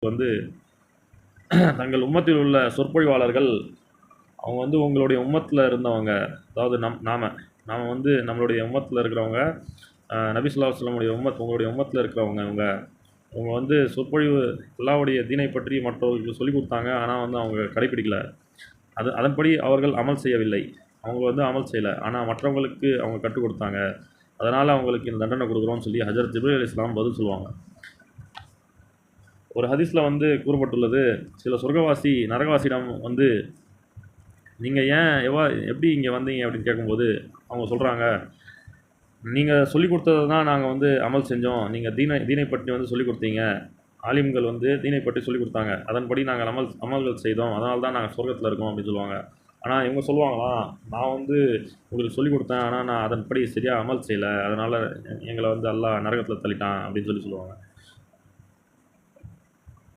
வந்து தங்கள் உம்மத்தில் உள்ள சொற்பொழிவாளர்கள் அவங்க வந்து உங்களுடைய உம்மத்தில் இருந்தவங்க. அதாவது நாம வந்து நம்மளுடைய உம்மத்தில் இருக்கிறவங்க, நபி ஸல்லல்லாஹு அலைஹி வஸல்லமுடைய உங்களுடைய உம்மத்தில் இருக்கிறவங்க இவங்க. அவங்க வந்து சொற்பொழிவு அல்லாஹ்வுடைய தீனை பற்றி மற்றவர்களுக்கு சொல்லிக் குடுத்தாங்க. ஆனா வந்து அவங்க கடைப்பிடிக்கல. அதன்படி அவர்கள் அமல் செய்யவில்லை. அவங்க வந்து அமல் செய்யல. ஆனா மற்றவங்களுக்கு அவங்க கற்றுக் குடுத்தாங்க. அதனால அவங்களுக்கு இந்த தண்டனை குடுக்குறோம்னு சொல்லி ஹஜ்ரத் ஜிப்ரீல் அலைஹிஸ்ஸலாம் பதில் சொல்லுவாங்க. ஒரு ஹதீஸ்ல வந்து கூறப்பட்டுள்ளது, சில சொர்க்கவாசி நரகவாசியிடம் வந்து, "நீங்க ஏன் எப்படி இங்க வந்தீங்க?" அப்படின்னு கேட்கும்போது, அவங்க சொல்றாங்க, "நீங்க சொல்லிக் குடுத்தத தான் நாங்க வந்து அமல் செஞ்சோம். நீங்க தீனை பற்றி வந்து சொல்லிக் குடுத்தீங்க. ஆலிம்கள் வந்து தீனை பற்றி சொல்லிக் குடுத்தாங்க. அதன்படி நாங்கள் அமல்கள் செய்தோம். அதனால தான் நாங்க சொர்க்கத்துல இருக்கோம்." அப்படின்னு சொல்லுவாங்க. ஆனா இவங்க சொல்லுவாங்களாம், "நான் வந்து உங்களுக்கு சொல்லிக் குடுத்தேன். ஆனா நான் அதன்படி சரியா அமல் செய்யல. அதனால எங்கள வந்து அல்லாஹ் நரகத்துல தள்ளிட்டான்." அப்படின்னு சொல்லுவாங்க.